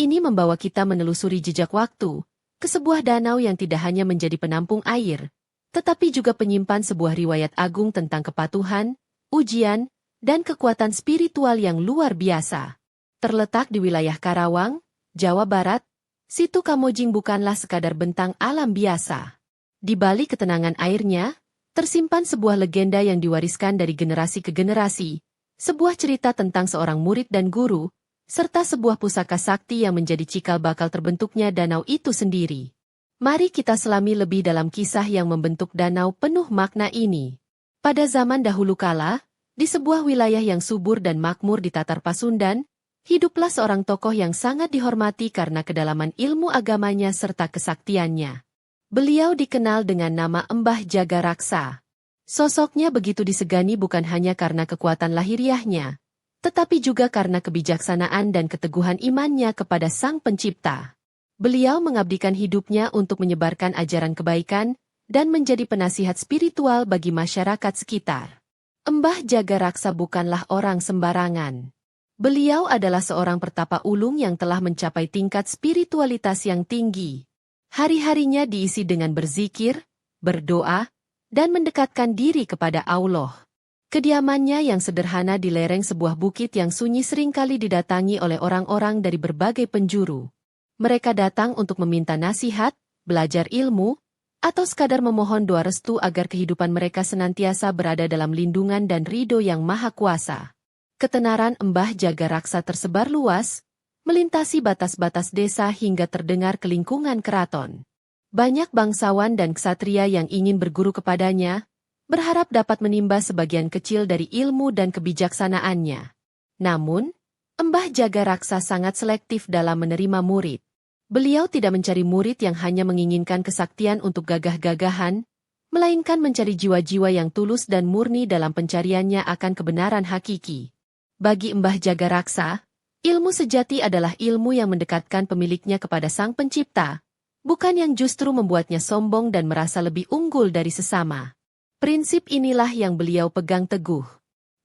ini membawa kita menelusuri jejak waktu, ke sebuah danau yang tidak hanya menjadi penampung air, tetapi juga penyimpan sebuah riwayat agung tentang kepatuhan, ujian, dan kekuatan spiritual yang luar biasa. Terletak di wilayah Karawang, Jawa Barat, Situ Kamojing bukanlah sekadar bentang alam biasa. Di balik ketenangan airnya, tersimpan sebuah legenda yang diwariskan dari generasi ke generasi, sebuah cerita tentang seorang murid dan guru, serta sebuah pusaka sakti yang menjadi cikal bakal terbentuknya danau itu sendiri. Mari kita selami lebih dalam kisah yang membentuk danau penuh makna ini. Pada zaman dahulu kala, di sebuah wilayah yang subur dan makmur di Tatar Pasundan, hiduplah seorang tokoh yang sangat dihormati karena kedalaman ilmu agamanya serta kesaktiannya. Beliau dikenal dengan nama Mbah Jagaraksa. Sosoknya begitu disegani bukan hanya karena kekuatan lahiriahnya, tetapi juga karena kebijaksanaan dan keteguhan imannya kepada Sang Pencipta. Beliau mengabdikan hidupnya untuk menyebarkan ajaran kebaikan dan menjadi penasihat spiritual bagi masyarakat sekitar. Mbah Jagaraksa bukanlah orang sembarangan. Beliau adalah seorang pertapa ulung yang telah mencapai tingkat spiritualitas yang tinggi. Hari-harinya diisi dengan berzikir, berdoa, dan mendekatkan diri kepada Allah. Kediamannya yang sederhana di lereng sebuah bukit yang sunyi seringkali didatangi oleh orang-orang dari berbagai penjuru. Mereka datang untuk meminta nasihat, belajar ilmu, atau sekadar memohon doa restu agar kehidupan mereka senantiasa berada dalam lindungan dan ridho yang maha kuasa. Ketenaran Mbah Jagaraksa tersebar luas, melintasi batas-batas desa hingga terdengar ke lingkungan keraton. Banyak bangsawan dan ksatria yang ingin berguru kepadanya, berharap dapat menimba sebagian kecil dari ilmu dan kebijaksanaannya. Namun, Mbah Jagaraksa sangat selektif dalam menerima murid. Beliau tidak mencari murid yang hanya menginginkan kesaktian untuk gagah-gagahan, melainkan mencari jiwa-jiwa yang tulus dan murni dalam pencariannya akan kebenaran hakiki. Bagi Mbah Jagaraksa, ilmu sejati adalah ilmu yang mendekatkan pemiliknya kepada Sang Pencipta, bukan yang justru membuatnya sombong dan merasa lebih unggul dari sesama. Prinsip inilah yang beliau pegang teguh.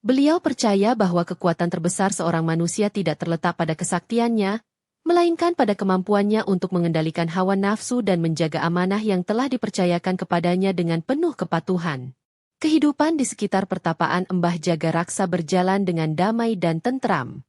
Beliau percaya bahwa kekuatan terbesar seorang manusia tidak terletak pada kesaktiannya, melainkan pada kemampuannya untuk mengendalikan hawa nafsu dan menjaga amanah yang telah dipercayakan kepadanya dengan penuh kepatuhan. Kehidupan di sekitar pertapaan Mbah Jagaraksa berjalan dengan damai dan tentram.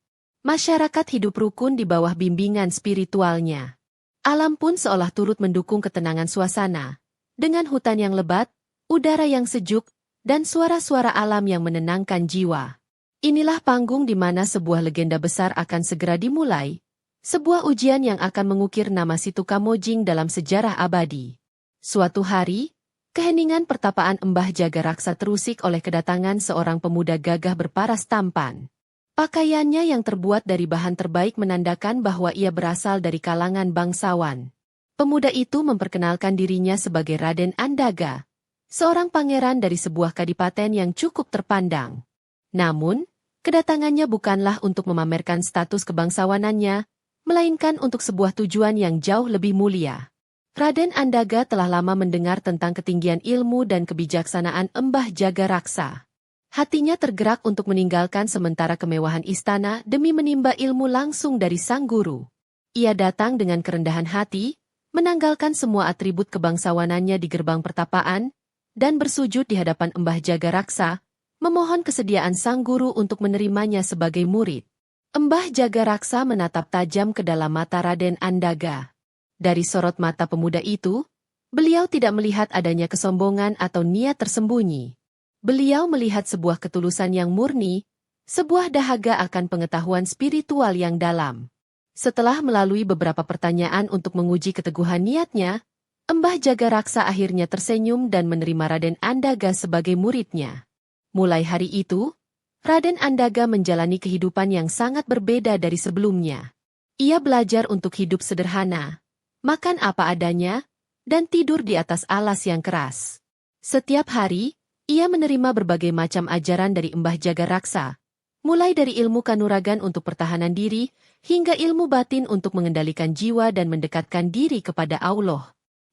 Masyarakat hidup rukun di bawah bimbingan spiritualnya. Alam pun seolah turut mendukung ketenangan suasana, dengan hutan yang lebat, udara yang sejuk, dan suara-suara alam yang menenangkan jiwa. Inilah panggung di mana sebuah legenda besar akan segera dimulai, sebuah ujian yang akan mengukir nama Situ Kamojing dalam sejarah abadi. Suatu hari, keheningan pertapaan Mbah Jagaraksa terusik oleh kedatangan seorang pemuda gagah berparas tampan. Pakaiannya yang terbuat dari bahan terbaik menandakan bahwa ia berasal dari kalangan bangsawan. Pemuda itu memperkenalkan dirinya sebagai Raden Andaga, seorang pangeran dari sebuah kadipaten yang cukup terpandang. Namun, kedatangannya bukanlah untuk memamerkan status kebangsawanannya, melainkan untuk sebuah tujuan yang jauh lebih mulia. Raden Andaga telah lama mendengar tentang ketinggian ilmu dan kebijaksanaan Mbah Jagaraksa. Hatinya tergerak untuk meninggalkan sementara kemewahan istana demi menimba ilmu langsung dari sang guru. Ia datang dengan kerendahan hati, menanggalkan semua atribut kebangsawanannya di gerbang pertapaan, dan bersujud di hadapan Mbah Jagaraksa, memohon kesediaan sang guru untuk menerimanya sebagai murid. Mbah Jagaraksa menatap tajam ke dalam mata Raden Andaga. Dari sorot mata pemuda itu, beliau tidak melihat adanya kesombongan atau niat tersembunyi. Beliau melihat sebuah ketulusan yang murni, sebuah dahaga akan pengetahuan spiritual yang dalam. Setelah melalui beberapa pertanyaan untuk menguji keteguhan niatnya, Mbah Jagaraksa akhirnya tersenyum dan menerima Raden Andaga sebagai muridnya. Mulai hari itu, Raden Andaga menjalani kehidupan yang sangat berbeda dari sebelumnya. Ia belajar untuk hidup sederhana, makan apa adanya, dan tidur di atas alas yang keras. Setiap hari, ia menerima berbagai macam ajaran dari Mbah Jagaraksa, mulai dari ilmu kanuragan untuk pertahanan diri, hingga ilmu batin untuk mengendalikan jiwa dan mendekatkan diri kepada Allah.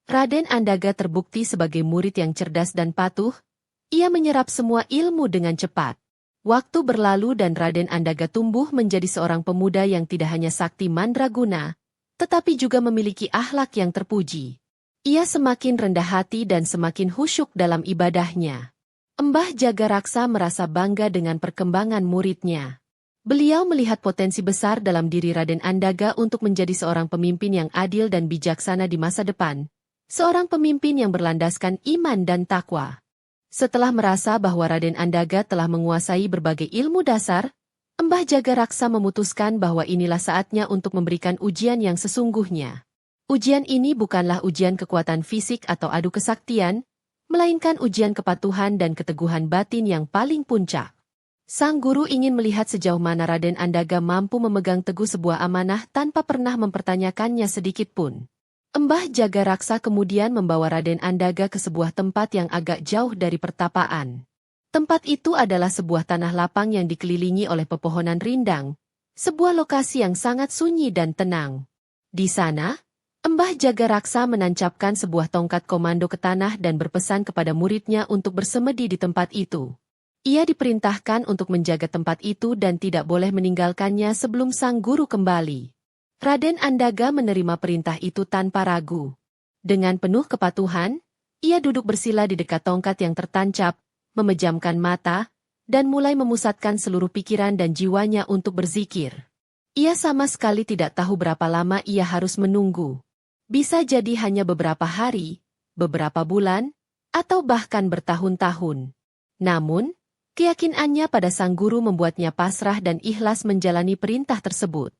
Raden Andaga terbukti sebagai murid yang cerdas dan patuh. Ia menyerap semua ilmu dengan cepat. Waktu berlalu dan Raden Andaga tumbuh menjadi seorang pemuda yang tidak hanya sakti mandraguna, tetapi juga memiliki akhlak yang terpuji. Ia semakin rendah hati dan semakin khusyuk dalam ibadahnya. Mbah Jagaraksa merasa bangga dengan perkembangan muridnya. Beliau melihat potensi besar dalam diri Raden Andaga untuk menjadi seorang pemimpin yang adil dan bijaksana di masa depan. Seorang pemimpin yang berlandaskan iman dan takwa. Setelah merasa bahwa Raden Andaga telah menguasai berbagai ilmu dasar, Mbah Jagaraksa memutuskan bahwa inilah saatnya untuk memberikan ujian yang sesungguhnya. Ujian ini bukanlah ujian kekuatan fisik atau adu kesaktian, melainkan ujian kepatuhan dan keteguhan batin yang paling puncak. Sang guru ingin melihat sejauh mana Raden Andaga mampu memegang teguh sebuah amanah tanpa pernah mempertanyakannya sedikitpun. Mbah Jagaraksa kemudian membawa Raden Andaga ke sebuah tempat yang agak jauh dari pertapaan. Tempat itu adalah sebuah tanah lapang yang dikelilingi oleh pepohonan rindang, sebuah lokasi yang sangat sunyi dan tenang. Di sana, Mbah Jagaraksa menancapkan sebuah tongkat komando ke tanah dan berpesan kepada muridnya untuk bersemedi di tempat itu. Ia diperintahkan untuk menjaga tempat itu dan tidak boleh meninggalkannya sebelum sang guru kembali. Raden Andaga menerima perintah itu tanpa ragu. Dengan penuh kepatuhan, ia duduk bersila di dekat tongkat yang tertancap, memejamkan mata, dan mulai memusatkan seluruh pikiran dan jiwanya untuk berzikir. Ia sama sekali tidak tahu berapa lama ia harus menunggu. Bisa jadi hanya beberapa hari, beberapa bulan, atau bahkan bertahun-tahun. Namun, keyakinannya pada sang guru membuatnya pasrah dan ikhlas menjalani perintah tersebut.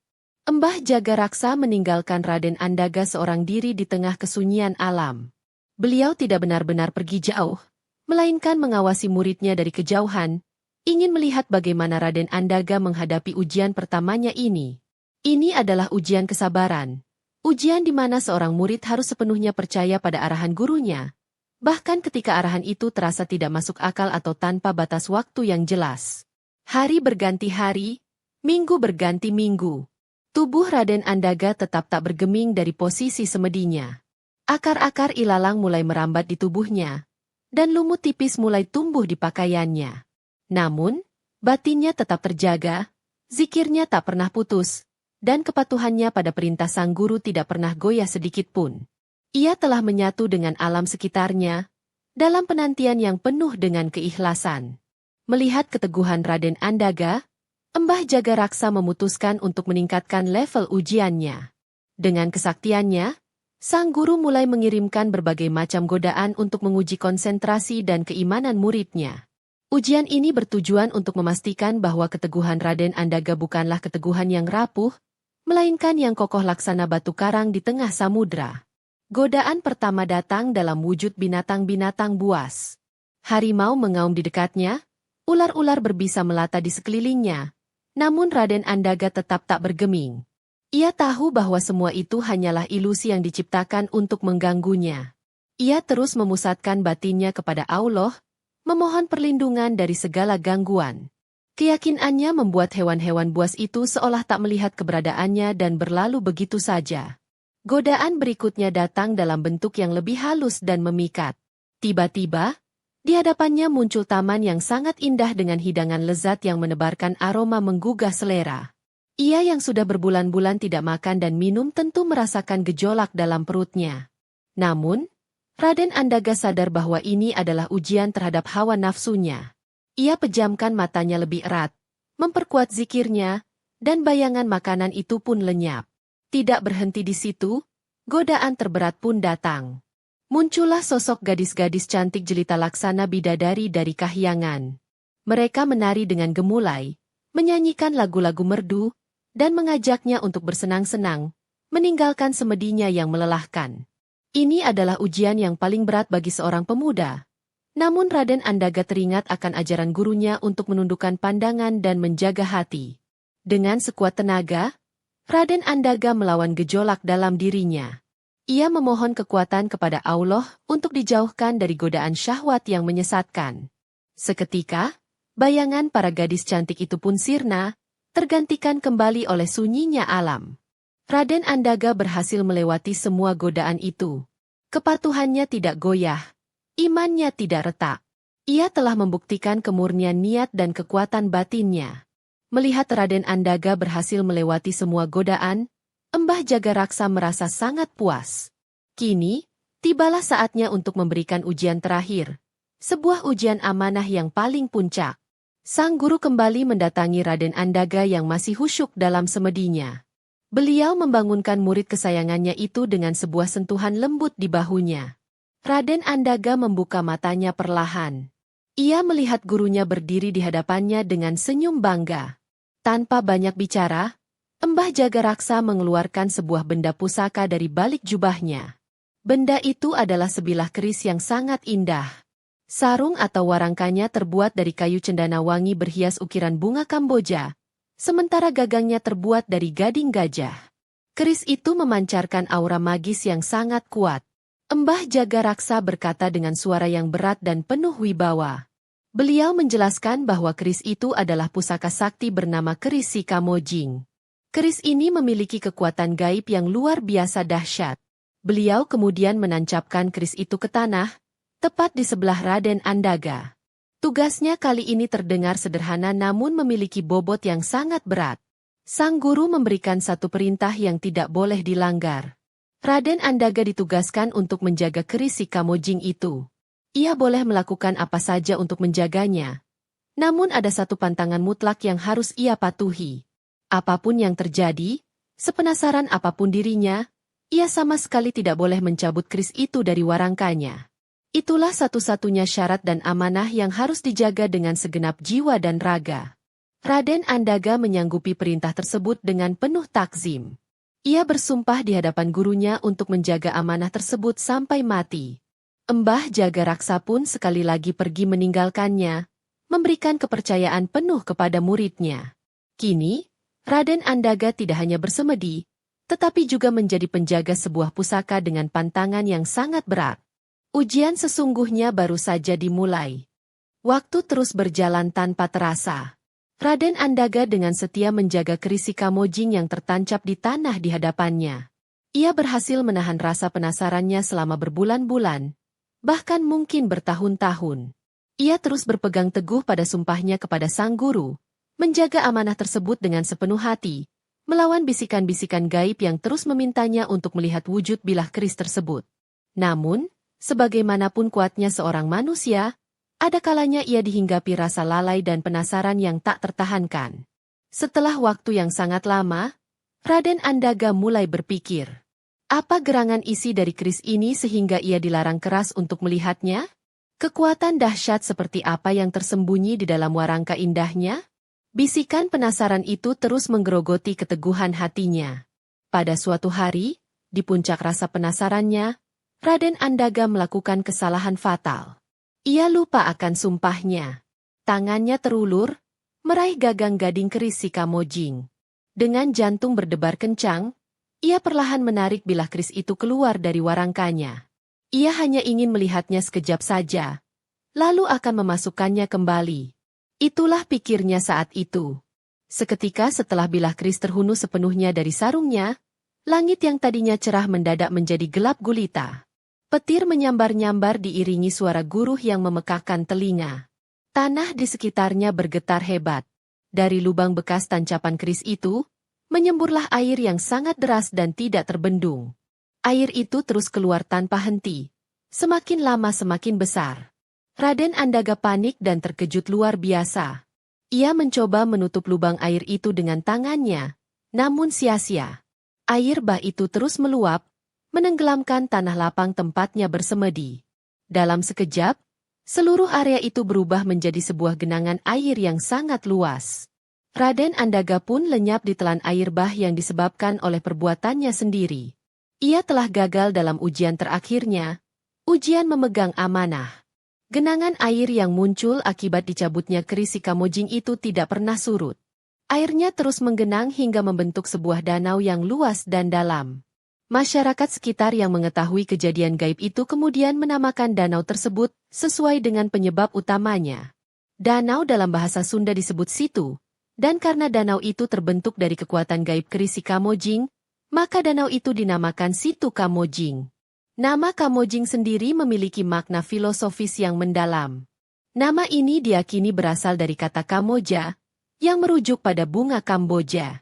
Mbah Jagaraksa meninggalkan Raden Andaga seorang diri di tengah kesunyian alam. Beliau tidak benar-benar pergi jauh, melainkan mengawasi muridnya dari kejauhan, ingin melihat bagaimana Raden Andaga menghadapi ujian pertamanya ini. Ini adalah ujian kesabaran. Ujian di mana seorang murid harus sepenuhnya percaya pada arahan gurunya, bahkan ketika arahan itu terasa tidak masuk akal atau tanpa batas waktu yang jelas. Hari berganti hari, minggu berganti minggu. Tubuh Raden Andaga tetap tak bergeming dari posisi semedinya. Akar-akar ilalang mulai merambat di tubuhnya, dan lumut tipis mulai tumbuh di pakaiannya. Namun, batinnya tetap terjaga, zikirnya tak pernah putus, dan kepatuhannya pada perintah sang guru tidak pernah goyah sedikitpun. Ia telah menyatu dengan alam sekitarnya, dalam penantian yang penuh dengan keikhlasan. Melihat keteguhan Raden Andaga, Mbah Jagaraksa memutuskan untuk meningkatkan level ujiannya. Dengan kesaktiannya, sang guru mulai mengirimkan berbagai macam godaan untuk menguji konsentrasi dan keimanan muridnya. Ujian ini bertujuan untuk memastikan bahwa keteguhan Raden Andaga bukanlah keteguhan yang rapuh, melainkan yang kokoh laksana batu karang di tengah samudra. Godaan pertama datang dalam wujud binatang-binatang buas. Harimau mengaum di dekatnya, ular-ular berbisa melata di sekelilingnya, namun Raden Andaga tetap tak bergeming. Ia tahu bahwa semua itu hanyalah ilusi yang diciptakan untuk mengganggunya. Ia terus memusatkan batinnya kepada Allah, memohon perlindungan dari segala gangguan. Keyakinannya membuat hewan-hewan buas itu seolah tak melihat keberadaannya dan berlalu begitu saja. Godaan berikutnya datang dalam bentuk yang lebih halus dan memikat. Tiba-tiba, di hadapannya muncul taman yang sangat indah dengan hidangan lezat yang menebarkan aroma menggugah selera. Ia yang sudah berbulan-bulan tidak makan dan minum tentu merasakan gejolak dalam perutnya. Namun, Raden Andaga sadar bahwa ini adalah ujian terhadap hawa nafsunya. Ia pejamkan matanya lebih erat, memperkuat zikirnya, dan bayangan makanan itu pun lenyap. Tidak berhenti di situ, godaan terberat pun datang. Muncullah sosok gadis-gadis cantik jelita laksana bidadari dari kahyangan. Mereka menari dengan gemulai, menyanyikan lagu-lagu merdu, dan mengajaknya untuk bersenang-senang, meninggalkan semedinya yang melelahkan. Ini adalah ujian yang paling berat bagi seorang pemuda. Namun Raden Andaga teringat akan ajaran gurunya untuk menundukkan pandangan dan menjaga hati. Dengan sekuat tenaga, Raden Andaga melawan gejolak dalam dirinya. Ia memohon kekuatan kepada Allah untuk dijauhkan dari godaan syahwat yang menyesatkan. Seketika, bayangan para gadis cantik itu pun sirna, tergantikan kembali oleh sunyinya alam. Raden Andaga berhasil melewati semua godaan itu. Kepatuhannya tidak goyah, imannya tidak retak. Ia telah membuktikan kemurnian niat dan kekuatan batinnya. Melihat Raden Andaga berhasil melewati semua godaan, Mbah Jaga Raksa merasa sangat puas. Kini, tibalah saatnya untuk memberikan ujian terakhir. Sebuah ujian amanah yang paling puncak. Sang guru kembali mendatangi Raden Andaga yang masih khusyuk dalam semedinya. Beliau membangunkan murid kesayangannya itu dengan sebuah sentuhan lembut di bahunya. Raden Andaga membuka matanya perlahan. Ia melihat gurunya berdiri di hadapannya dengan senyum bangga. Tanpa banyak bicara, Mbah Jaga Raksa mengeluarkan sebuah benda pusaka dari balik jubahnya. Benda itu adalah sebilah keris yang sangat indah. Sarung atau warangkanya terbuat dari kayu cendana wangi berhias ukiran bunga Kamboja, sementara gagangnya terbuat dari gading gajah. Keris itu memancarkan aura magis yang sangat kuat. Mbah Jaga Raksa berkata dengan suara yang berat dan penuh wibawa. Beliau menjelaskan bahwa keris itu adalah pusaka sakti bernama keris Si Kamojing. Keris ini memiliki kekuatan gaib yang luar biasa dahsyat. Beliau kemudian menancapkan keris itu ke tanah, tepat di sebelah Raden Andaga. Tugasnya kali ini terdengar sederhana namun memiliki bobot yang sangat berat. Sang guru memberikan satu perintah yang tidak boleh dilanggar. Raden Andaga ditugaskan untuk menjaga keris Si Kamojing itu. Ia boleh melakukan apa saja untuk menjaganya. Namun ada satu pantangan mutlak yang harus ia patuhi. Apapun yang terjadi, sepenasaran apapun dirinya, ia sama sekali tidak boleh mencabut keris itu dari warangkanya. Itulah satu-satunya syarat dan amanah yang harus dijaga dengan segenap jiwa dan raga. Raden Andaga menyanggupi perintah tersebut dengan penuh takzim. Ia bersumpah di hadapan gurunya untuk menjaga amanah tersebut sampai mati. Mbah Jaga Raksa pun sekali lagi pergi meninggalkannya, memberikan kepercayaan penuh kepada muridnya. Kini, Raden Andaga tidak hanya bersemedi, tetapi juga menjadi penjaga sebuah pusaka dengan pantangan yang sangat berat. Ujian sesungguhnya baru saja dimulai. Waktu terus berjalan tanpa terasa. Raden Andaga dengan setia menjaga keris Si Kamojing yang tertancap di tanah di hadapannya. Ia berhasil menahan rasa penasarannya selama berbulan-bulan, bahkan mungkin bertahun-tahun. Ia terus berpegang teguh pada sumpahnya kepada sang guru, menjaga amanah tersebut dengan sepenuh hati, melawan bisikan-bisikan gaib yang terus memintanya untuk melihat wujud bilah keris tersebut. Namun, sebagaimanapun kuatnya seorang manusia, ada kalanya ia dihinggapi rasa lalai dan penasaran yang tak tertahankan. Setelah waktu yang sangat lama, Raden Andaga mulai berpikir. Apa gerangan isi dari keris ini sehingga ia dilarang keras untuk melihatnya? Kekuatan dahsyat seperti apa yang tersembunyi di dalam warangka indahnya? Bisikan penasaran itu terus menggerogoti keteguhan hatinya. Pada suatu hari, di puncak rasa penasarannya, Raden Andaga melakukan kesalahan fatal. Ia lupa akan sumpahnya. Tangannya terulur, meraih gagang gading keris Si Kamojing. Dengan jantung berdebar kencang, ia perlahan menarik bilah keris itu keluar dari warangkanya. Ia hanya ingin melihatnya sekejap saja, lalu akan memasukkannya kembali. Itulah pikirnya saat itu. Seketika setelah bilah keris terhunus sepenuhnya dari sarungnya, langit yang tadinya cerah mendadak menjadi gelap gulita. Petir menyambar-nyambar diiringi suara guruh yang memekakkan telinga. Tanah di sekitarnya bergetar hebat. Dari lubang bekas tancapan keris itu, menyemburlah air yang sangat deras dan tidak terbendung. Air itu terus keluar tanpa henti. Semakin lama semakin besar. Raden Andaga panik dan terkejut luar biasa. Ia mencoba menutup lubang air itu dengan tangannya, namun sia-sia. Air bah itu terus meluap, menenggelamkan tanah lapang tempatnya bersemedi. Dalam sekejap, seluruh area itu berubah menjadi sebuah genangan air yang sangat luas. Raden Andaga pun lenyap di telan air bah yang disebabkan oleh perbuatannya sendiri. Ia telah gagal dalam ujian terakhirnya, ujian memegang amanah. Genangan air yang muncul akibat dicabutnya keris Si Kamojing itu tidak pernah surut. Airnya terus menggenang hingga membentuk sebuah danau yang luas dan dalam. Masyarakat sekitar yang mengetahui kejadian gaib itu kemudian menamakan danau tersebut sesuai dengan penyebab utamanya. Danau dalam bahasa Sunda disebut Situ, dan karena danau itu terbentuk dari kekuatan gaib keris Si Kamojing, maka danau itu dinamakan Situ Kamojing. Nama Kamojing sendiri memiliki makna filosofis yang mendalam. Nama ini diyakini berasal dari kata Kamoja, yang merujuk pada bunga Kamboja.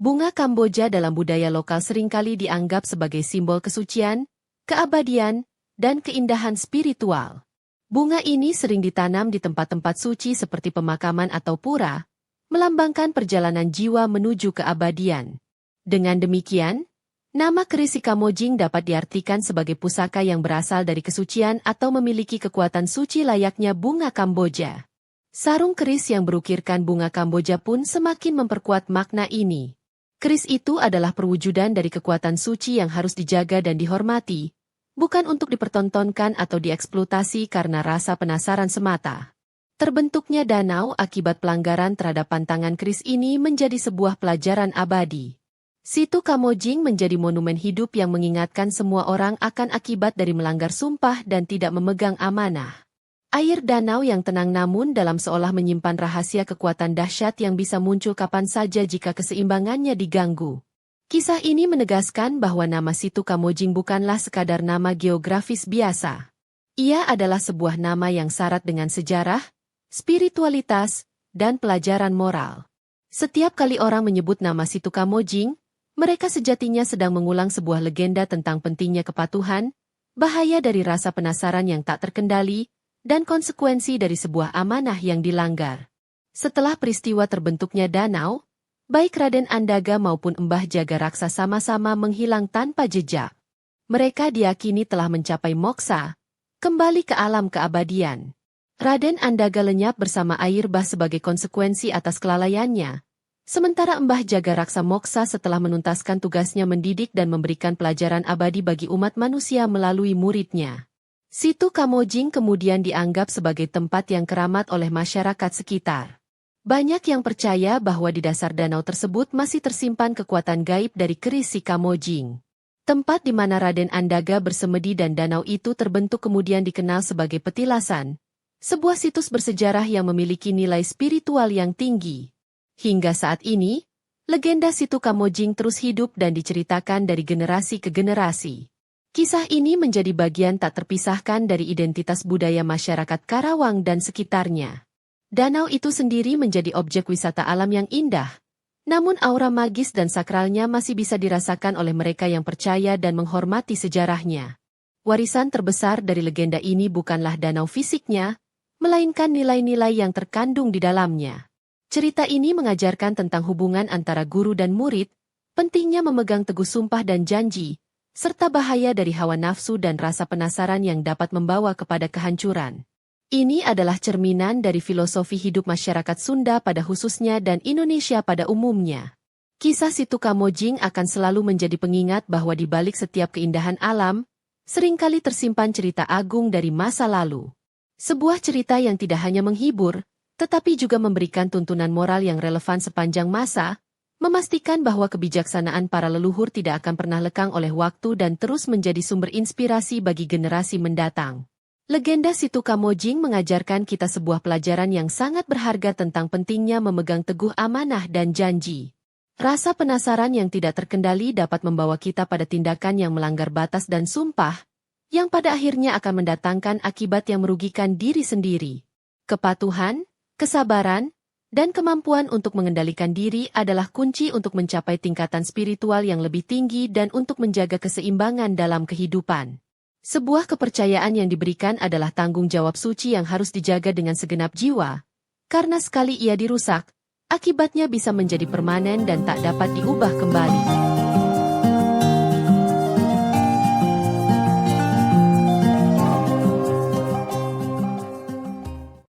Bunga Kamboja dalam budaya lokal seringkali dianggap sebagai simbol kesucian, keabadian, dan keindahan spiritual. Bunga ini sering ditanam di tempat-tempat suci seperti pemakaman atau pura, melambangkan perjalanan jiwa menuju keabadian. Dengan demikian, nama keris Kamojing dapat diartikan sebagai pusaka yang berasal dari kesucian atau memiliki kekuatan suci layaknya bunga Kamboja. Sarung keris yang berukirkan bunga Kamboja pun semakin memperkuat makna ini. Keris itu adalah perwujudan dari kekuatan suci yang harus dijaga dan dihormati, bukan untuk dipertontonkan atau dieksploitasi karena rasa penasaran semata. Terbentuknya danau akibat pelanggaran terhadap pantangan keris ini menjadi sebuah pelajaran abadi. Situ Kamojing menjadi monumen hidup yang mengingatkan semua orang akan akibat dari melanggar sumpah dan tidak memegang amanah. Air danau yang tenang namun dalam seolah menyimpan rahasia kekuatan dahsyat yang bisa muncul kapan saja jika keseimbangannya diganggu. Kisah ini menegaskan bahwa nama Situ Kamojing bukanlah sekadar nama geografis biasa. Ia adalah sebuah nama yang syarat dengan sejarah, spiritualitas, dan pelajaran moral. Setiap kali orang menyebut nama Situ Kamojing, mereka sejatinya sedang mengulang sebuah legenda tentang pentingnya kepatuhan, bahaya dari rasa penasaran yang tak terkendali, dan konsekuensi dari sebuah amanah yang dilanggar. Setelah peristiwa terbentuknya danau, baik Raden Andaga maupun Mbah Jaga Raksa sama-sama menghilang tanpa jejak. Mereka diyakini telah mencapai moksa, kembali ke alam keabadian. Raden Andaga lenyap bersama air bah sebagai konsekuensi atas kelalaiannya, sementara Mbah Jaga Raksa moksa setelah menuntaskan tugasnya mendidik dan memberikan pelajaran abadi bagi umat manusia melalui muridnya. Situ Kamojing kemudian dianggap sebagai tempat yang keramat oleh masyarakat sekitar. Banyak yang percaya bahwa di dasar danau tersebut masih tersimpan kekuatan gaib dari keris Kamojing. Tempat di mana Raden Andaga bersemedi dan danau itu terbentuk kemudian dikenal sebagai Petilasan, sebuah situs bersejarah yang memiliki nilai spiritual yang tinggi. Hingga saat ini, legenda Situ Kamojing terus hidup dan diceritakan dari generasi ke generasi. Kisah ini menjadi bagian tak terpisahkan dari identitas budaya masyarakat Karawang dan sekitarnya. Danau itu sendiri menjadi objek wisata alam yang indah, namun aura magis dan sakralnya masih bisa dirasakan oleh mereka yang percaya dan menghormati sejarahnya. Warisan terbesar dari legenda ini bukanlah danau fisiknya, melainkan nilai-nilai yang terkandung di dalamnya. Cerita ini mengajarkan tentang hubungan antara guru dan murid, pentingnya memegang teguh sumpah dan janji, serta bahaya dari hawa nafsu dan rasa penasaran yang dapat membawa kepada kehancuran. Ini adalah cerminan dari filosofi hidup masyarakat Sunda pada khususnya dan Indonesia pada umumnya. Kisah Situ Kamojing akan selalu menjadi pengingat bahwa di balik setiap keindahan alam, seringkali tersimpan cerita agung dari masa lalu. Sebuah cerita yang tidak hanya menghibur, tetapi juga memberikan tuntunan moral yang relevan sepanjang masa, memastikan bahwa kebijaksanaan para leluhur tidak akan pernah lekang oleh waktu dan terus menjadi sumber inspirasi bagi generasi mendatang. Legenda Situ Kamojing mengajarkan kita sebuah pelajaran yang sangat berharga tentang pentingnya memegang teguh amanah dan janji. Rasa penasaran yang tidak terkendali dapat membawa kita pada tindakan yang melanggar batas dan sumpah, yang pada akhirnya akan mendatangkan akibat yang merugikan diri sendiri. Kepatuhan, kesabaran, dan kemampuan untuk mengendalikan diri adalah kunci untuk mencapai tingkatan spiritual yang lebih tinggi dan untuk menjaga keseimbangan dalam kehidupan. Sebuah kepercayaan yang diberikan adalah tanggung jawab suci yang harus dijaga dengan segenap jiwa, karena sekali ia dirusak, akibatnya bisa menjadi permanen dan tak dapat diubah kembali.